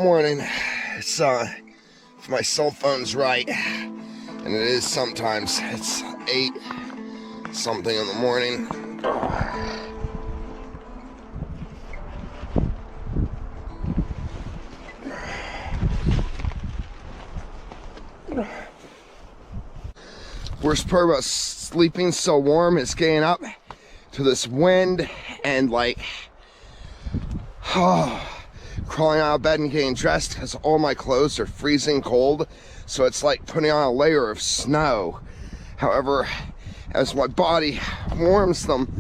morning. It's if my cell phone's right, and it is sometimes, it's 8 something in the morning. Worst part about sleeping so warm is getting up to this wind and like crawling out of bed and getting dressed because all my clothes are freezing cold, so it's like putting on a layer of snow. However, as my body warms them,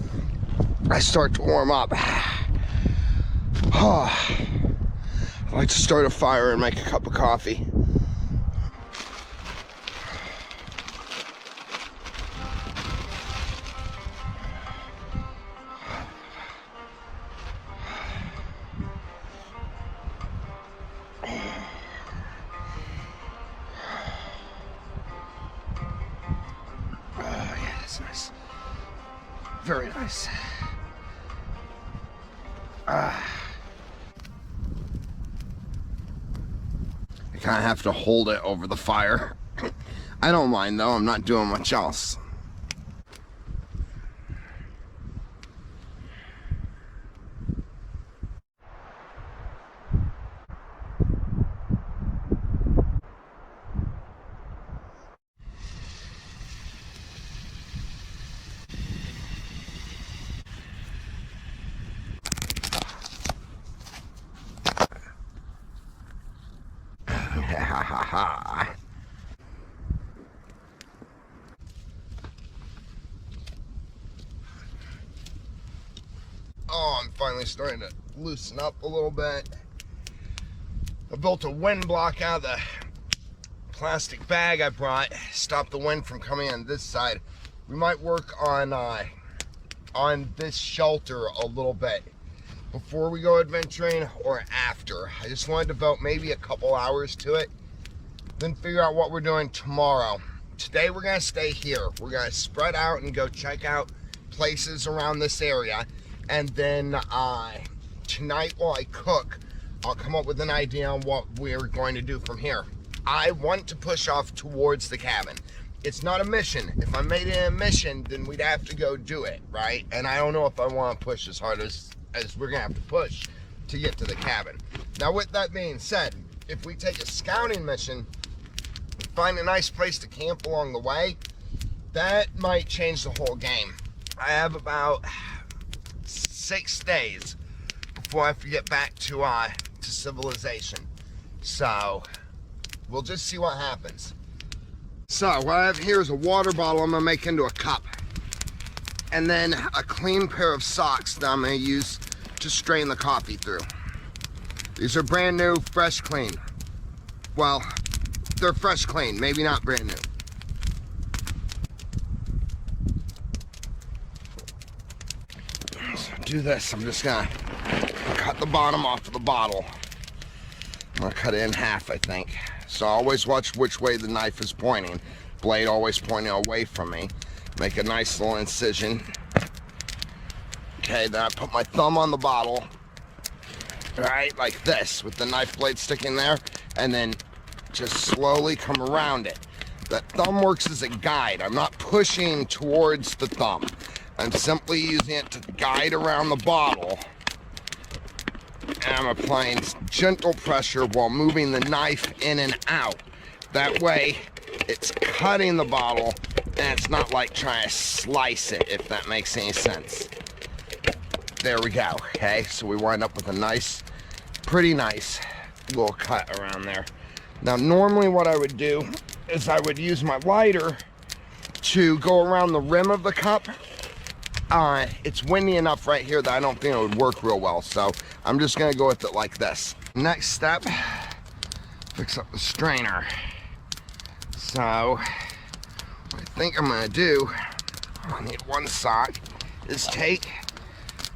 I start to warm up. I like to start a fire and make a cup of coffee. Nice. Very nice. I kind of have to hold it over the fire. I don't mind though, I'm not doing much else. Oh, I'm finally starting to loosen up a little bit. I built a wind block out of the plastic bag I brought, stop the wind from coming on this side. We might work on this shelter a little bit before we go adventuring or after. I just wanted to devote maybe a couple hours to it, then figure out what we're doing tomorrow. Today we're gonna stay here. We're gonna spread out and go check out places around this area, and then tonight while I cook, I'll come up with an idea on what we're going to do from here. I want to push off towards the cabin. It's not a mission. If I made it a mission, then we'd have to go do it, right? And I don't know if I want to push as hard as we're gonna have to push to get to the cabin. Now with that being said, if we take a scouting mission and find a nice place to camp along the way, that might change the whole game. I have about 6 days before I have to get back to civilization. So we'll just see what happens. So what I have here is a water bottle I'm gonna make into a cup, and then a clean pair of socks that I'm gonna use to strain the coffee through. These are brand new, fresh clean. Well, they're fresh clean, maybe not brand new. So do this, I'm just gonna cut the bottom off of the bottle. I'm gonna cut it in half, I think. So always watch which way the knife is pointing. Blade always pointing away from me. Make a nice little incision. Okay, then I put my thumb on the bottle, right, like this, with the knife blade sticking there, and then just slowly come around it. That thumb works as a guide. I'm not pushing towards the thumb. I'm simply using it to guide around the bottle, and I'm applying gentle pressure while moving the knife in and out. That way, it's cutting the bottle, and it's not like trying to slice it, if that makes any sense. There we go, okay? So we wind up with a nice, pretty nice little cut around there. Now, normally what I would do is I would use my lighter to go around the rim of the cup. It's windy enough right here that I don't think it would work real well, so I'm just gonna go with it like this. Next step, fix up the strainer. So, what I think I'm gonna do, I need one sock, is take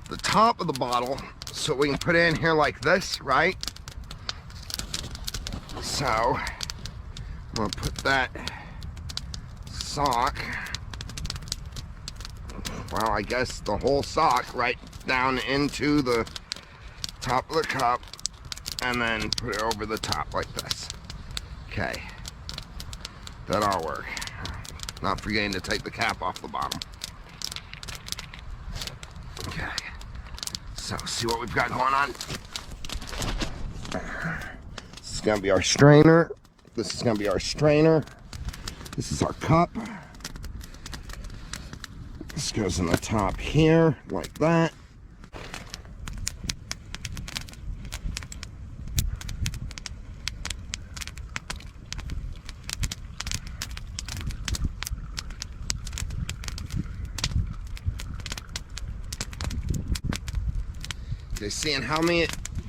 the top of the bottle so we can put it in here like this, right? So, I'm gonna put that sock, well, I guess the whole sock right down into the top of the cup, and then put it over the top like this. Okay, that'll work. Not forgetting to take the cap off the bottom. Okay, so see what we've got going on. This is gonna be our strainer. This is gonna be our strainer. This is our cup. This goes in the top here, like that.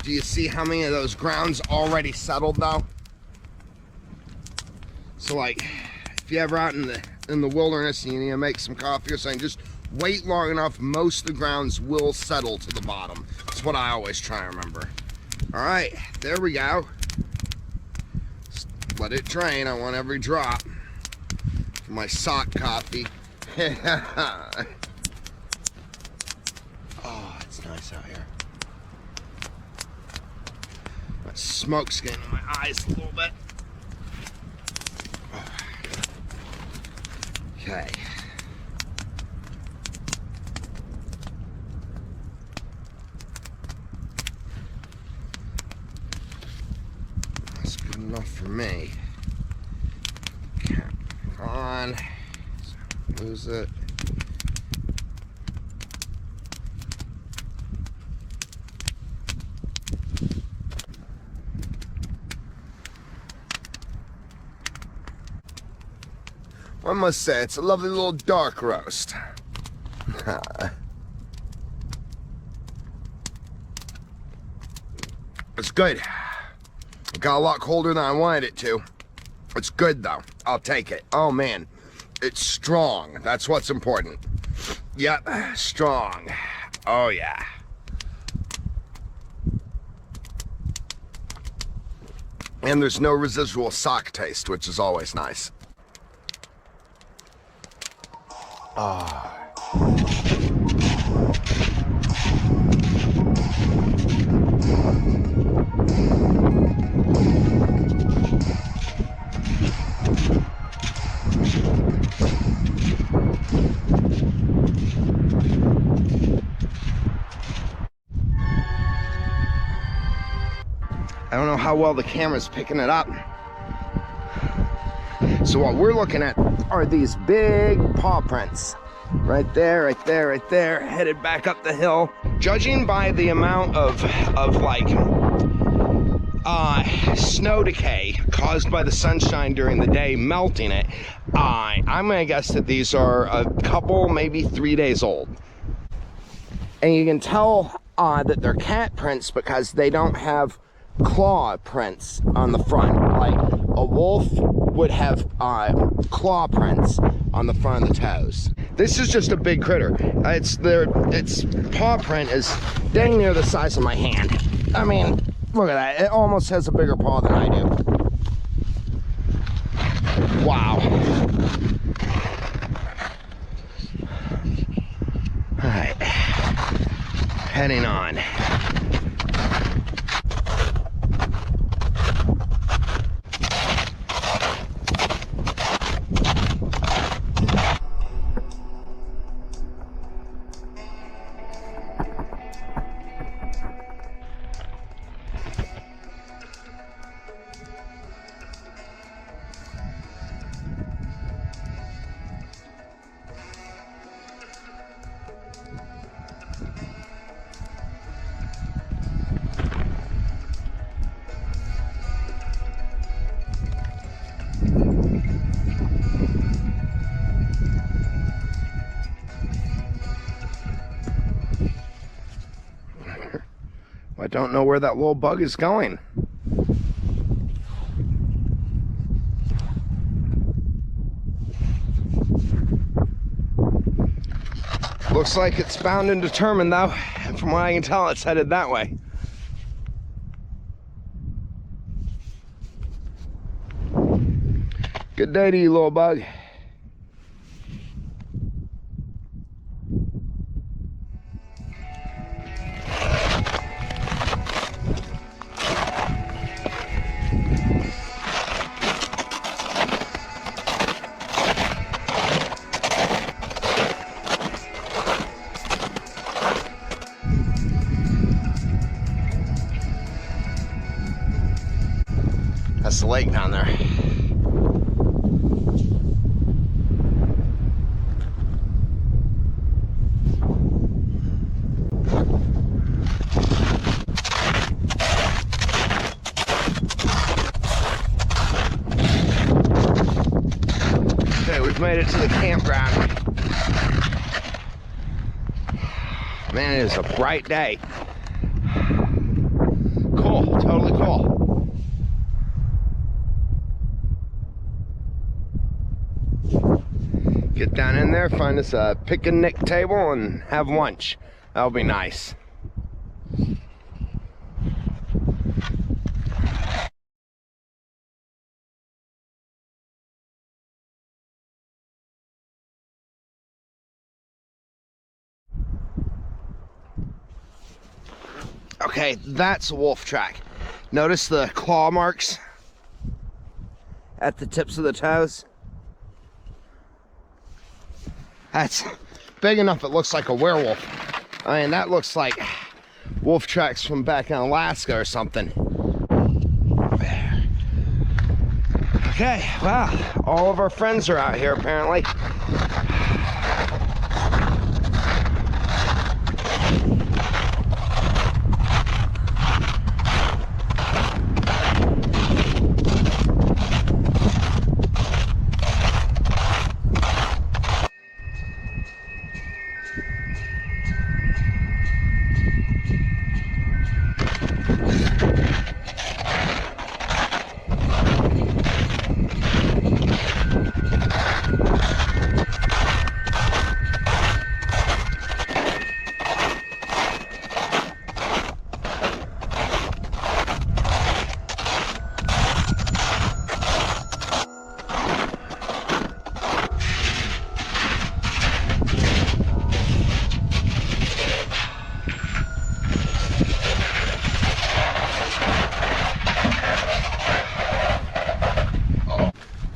Do you see how many of those grounds already settled though? So like, if you're ever out in the wilderness and you need to make some coffee or something, just wait long enough, most of the grounds will settle to the bottom. That's what I always try and remember. All right, there we go. Just let it drain. I want every drop for my sock coffee. Oh, it's nice out here. My smoke's getting in my eyes a little bit. Okay. That's good enough for me. Cap on. Lose it. I must say, it's a lovely little dark roast. It's good. It got a lot colder than I wanted it to. It's good though. I'll take it. Oh man, it's strong. That's what's important. Yep, strong. Oh yeah. And there's no residual sock taste, which is always nice. Ah. I don't know how well the camera's picking it up. So what we're looking at are these big paw prints. Right there, right there, right there, headed back up the hill. Judging by the amount of like snow decay caused by the sunshine during the day melting it, I'm gonna guess that these are a couple, maybe 3 days old. And you can tell that they're cat prints because they don't have claw prints on the front. Like a wolf would have claw prints on the front of the toes. This is just a big critter. Its paw print is dang near the size of my hand. I mean, look at that. It almost has a bigger paw than I do. Wow. All right, heading on. I don't know where that little bug is going. Looks like it's bound and determined though, and from what I can tell, it's headed that way. Good day to you, little bug. a lake down there. Okay, we've made it to the campground. Man, it is a bright day. Cool, totally cool. Get down in there, find us a picnic table and have lunch. That'll be nice. Okay, that's a wolf track. Notice the claw marks at the tips of the toes? That's big enough it looks like a werewolf. I mean, that looks like wolf tracks from back in Alaska or something. Okay, well, all of our friends are out here apparently.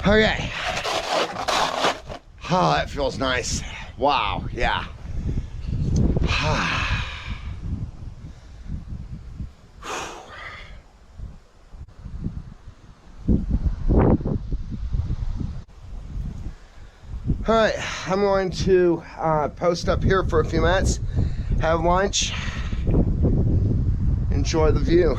Okay. Oh, that feels nice. Wow, yeah. All right, I'm going to post up here for a few minutes, have lunch, enjoy the view.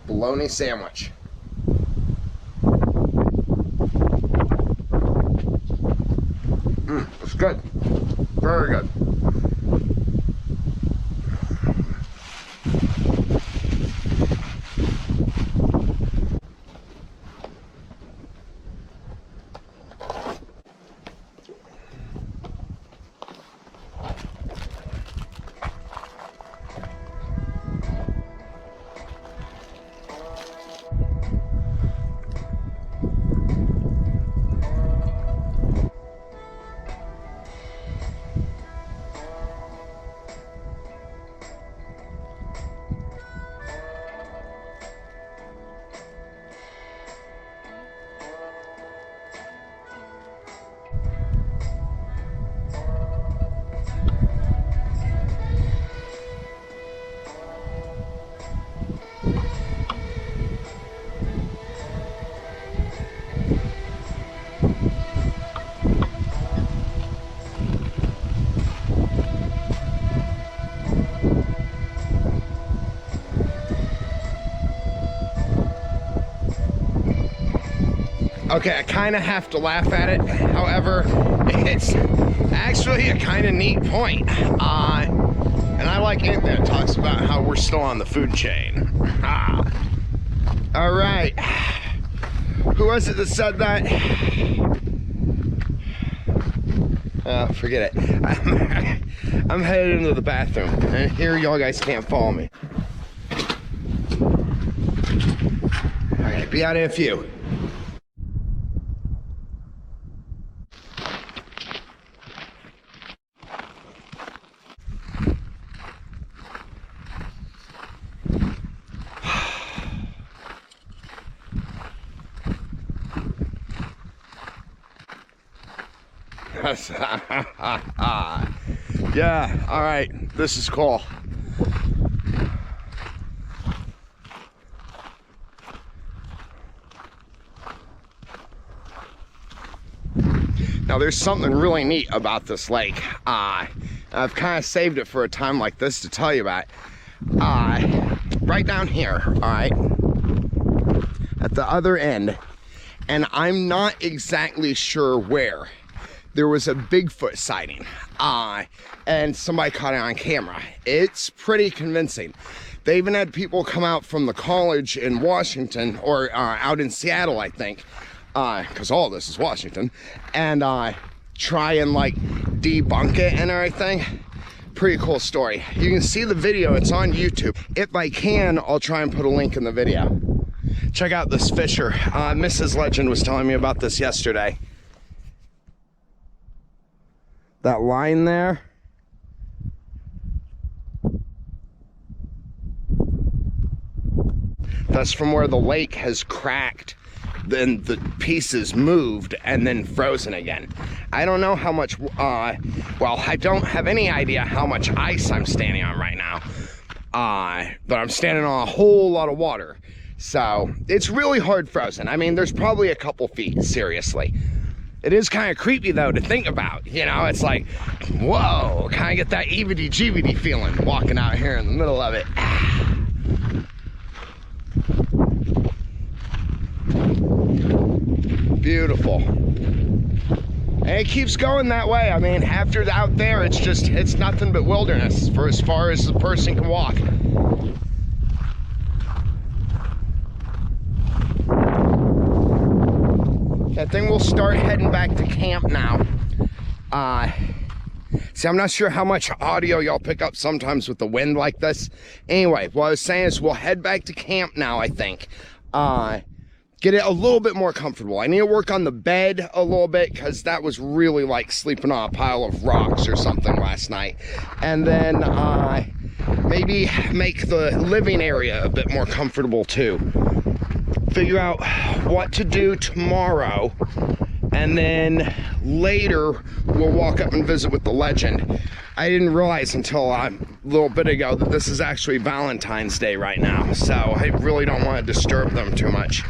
Bologna sandwich. It's good. Very good. Okay, I kind of have to laugh at it. However, it's actually a kind of neat point. And I like it that it talks about how we're still on the food chain. All right. Who was it that said that? Forget it. I'm headed into the bathroom, and here y'all guys can't follow me. All right, be out in a few. Yeah, all right, this is cool. Now there's something really neat about this lake. I've kind of saved it for a time like this to tell you about. Right down here, all right, at the other end, and I'm not exactly sure where, there was a Bigfoot sighting, and somebody caught it on camera. It's pretty convincing. They even had people come out from the college in Washington, or out in Seattle, I think, because all this is Washington, and try and like debunk it and everything. Pretty cool story. You can see the video, it's on YouTube. If I can, I'll try and put a link in the video. Check out this fisher. Mrs. Legend was telling me about this yesterday. That line there, that's from where the lake has cracked, then the pieces moved and then frozen again. I don't know how much, well, I don't have any idea how much ice I'm standing on right now, but I'm standing on a whole lot of water. So it's really hard frozen. I mean, there's probably a couple feet, seriously. It is kind of creepy though to think about, you know, it's like, whoa, kind of get that eebity-jeebity feeling walking out here in the middle of it. Beautiful. And it keeps going that way. I mean, after out there, it's nothing but wilderness for as far as the person can walk. I think we'll start heading back to camp now. See, I'm not sure how much audio y'all pick up sometimes with the wind like this. Anyway, what I was saying is we'll head back to camp now, I think. Get it a little bit more comfortable. I need to work on the bed a little bit because that was really like sleeping on a pile of rocks or something last night. And then maybe make the living area a bit more comfortable too. Figure out what to do tomorrow, and then later we'll walk up and visit with the legend. I didn't realize until a little bit ago that this is actually Valentine's Day right now, so I really don't want to disturb them too much.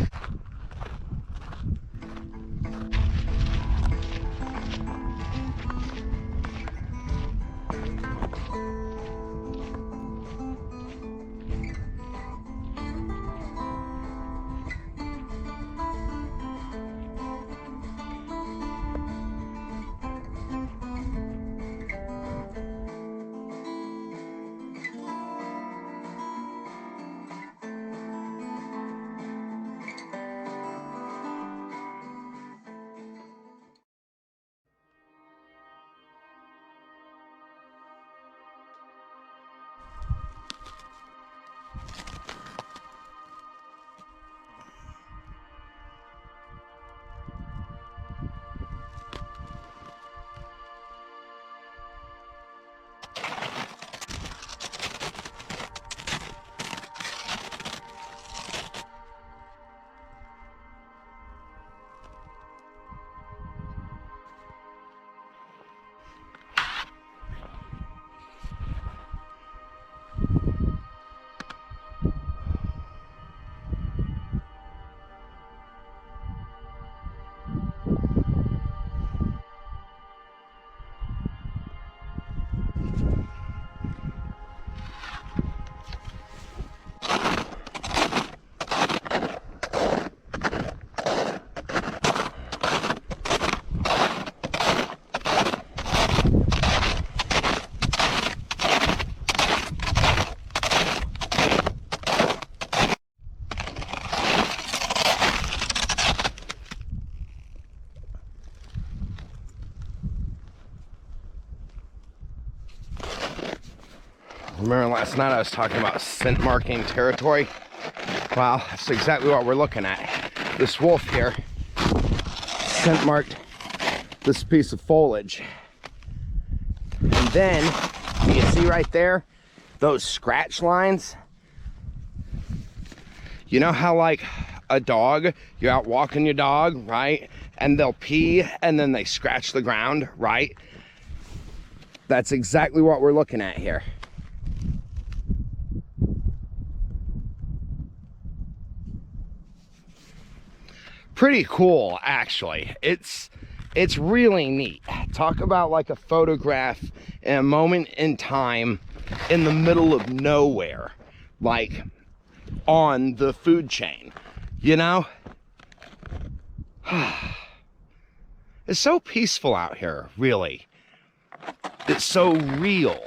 Remember last night I was talking about scent marking territory? Well, that's exactly what we're looking at. This wolf here scent marked this piece of foliage. And then, you see right there, those scratch lines? You know how like a dog, you're out walking your dog, right? And they'll pee and then they scratch the ground, right? That's exactly what we're looking at here. Pretty cool, actually. It's really neat. Talk about like a photograph in a moment in time in the middle of nowhere, like on the food chain, you know? It's so peaceful out here, really. It's so real.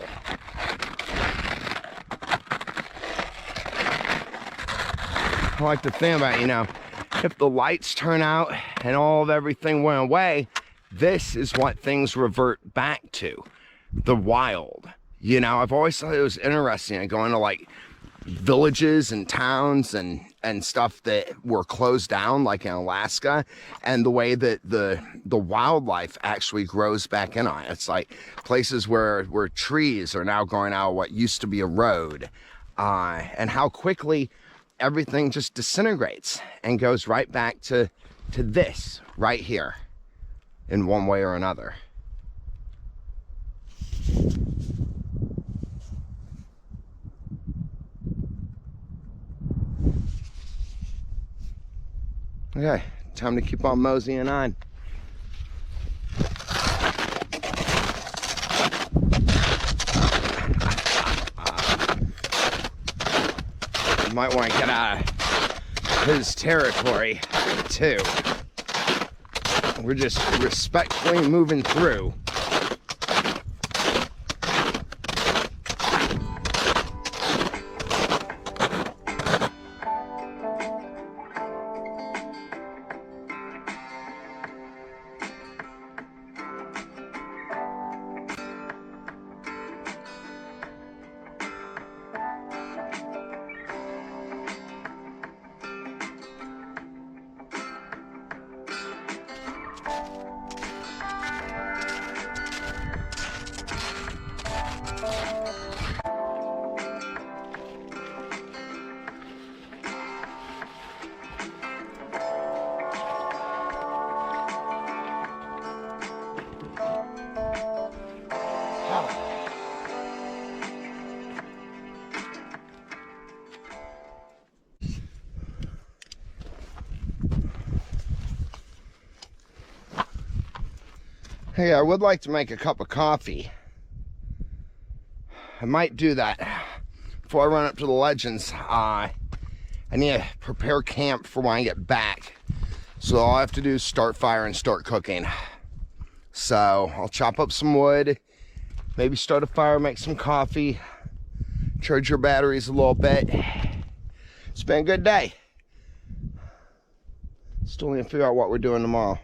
I like to think about, you know, if the lights turn out and all of everything went away, this is what things revert back to. The wild. You know, I've always thought it was interesting going to like villages and towns and stuff that were closed down, like in Alaska, and the way that the wildlife actually grows back in on it. It's like places where trees are now growing out of what used to be a road, and how quickly everything just disintegrates and goes right back to this right here in one way or another. Okay, time to keep on moseying on. You might want to get out of his territory too. We're just respectfully moving through. Hey, I would like to make a cup of coffee. I might do that before I run up to the Legends. I need to prepare camp for when I get back. So all I have to do is start fire and start cooking. So I'll chop up some wood, maybe start a fire, make some coffee, charge your batteries a little bit. It's been a good day. Still need to figure out what we're doing tomorrow.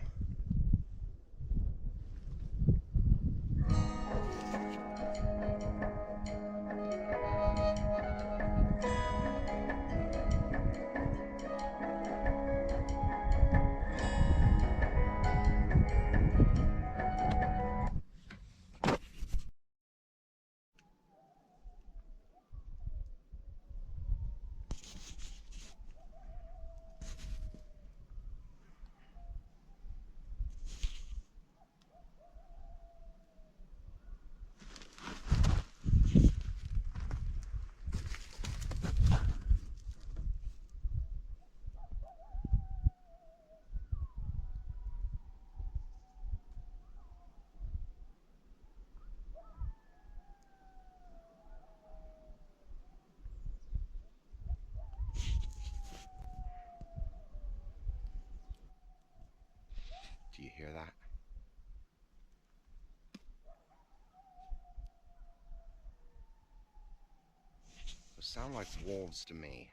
Do you hear that? Those sound like wolves to me.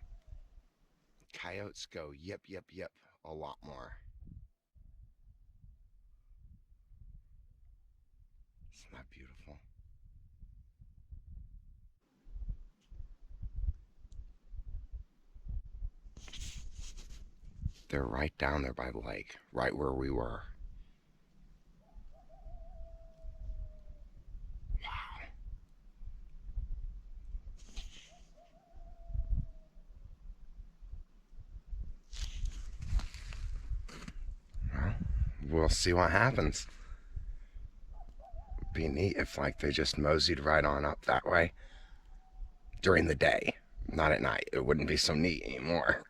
Coyotes go yip, yip, yip a lot more. Isn't that beautiful? They're right down there by the lake, right where we were. Well, we'll see what happens. It'd be neat if like they just moseyed right on up that way during the day, not at night. It wouldn't be so neat anymore.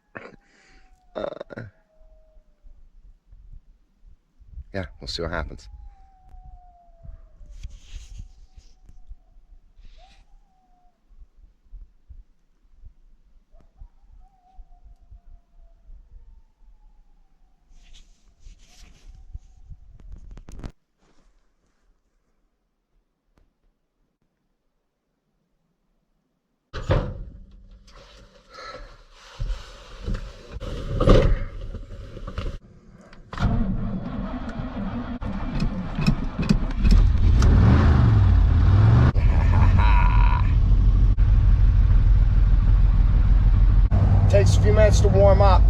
Yeah, we'll see what happens. Takes a few minutes to warm up.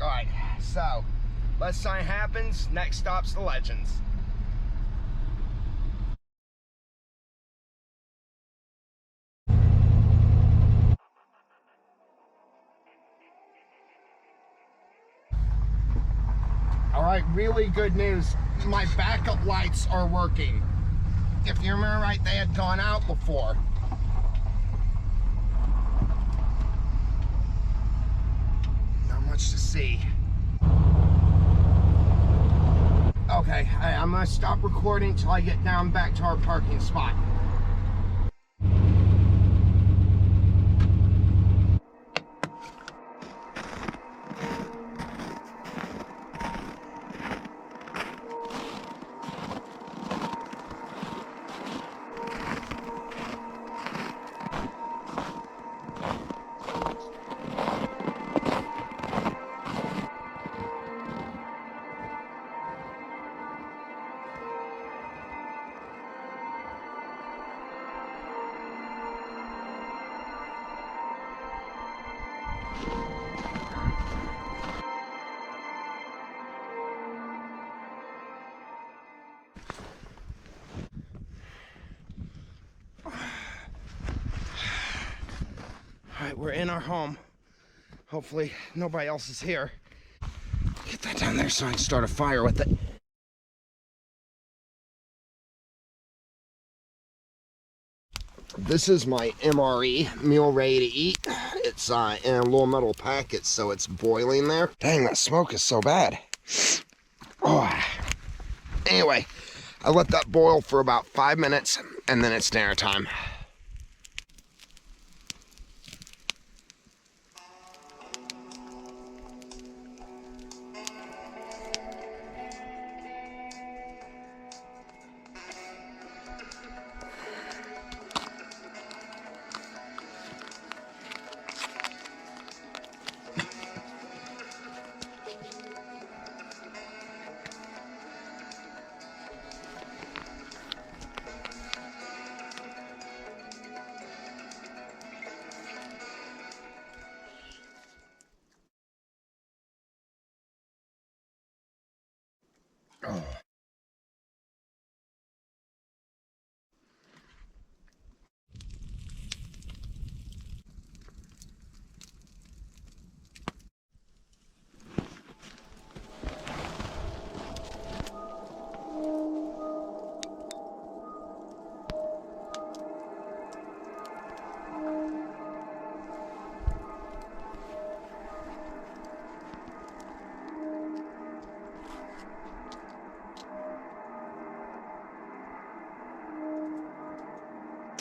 Alright, so last sign happens, next stop's the Legends. Alright, really good news. My backup lights are working. If you remember right, they had gone out before. Not much to see. Okay, I'm gonna stop recording until I get down back to our parking spot. Alright, we're in our home. Hopefully nobody else is here. Get that down there so I can start a fire with it. This is my MRE, meal ready to eat. It's in a little metal packet, so it's boiling there. Dang, that smoke is so bad. Oh. Anyway, I let that boil for about 5 minutes, and then it's dinner time.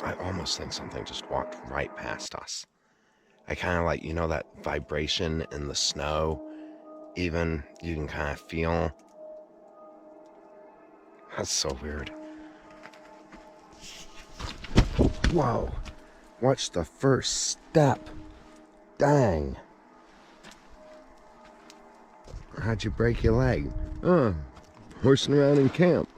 I almost think something just walked right past us. I kind of like, you know, that vibration in the snow, even you can kind of feel. That's so weird. Whoa, watch the first step. Dang. How'd you break your leg? Horsing around in camp.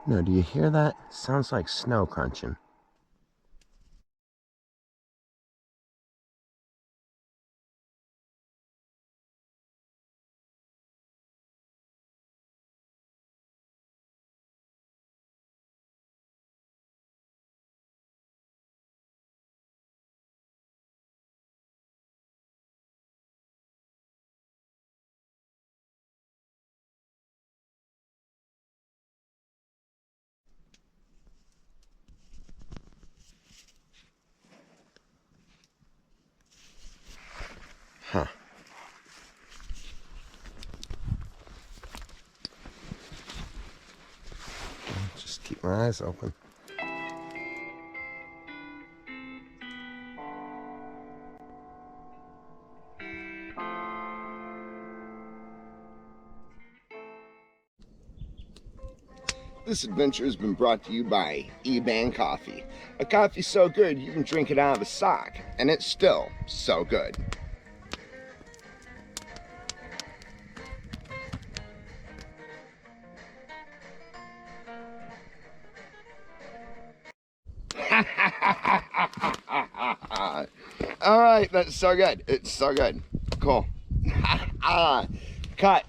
No, do you hear that? Sounds like snow crunching. Huh. Just keep my eyes open. This adventure has been brought to you by eBay Coffee. A coffee so good you can drink it out of a sock, and it's still so good. All right, that's so good. It's so good. Cool. Cut.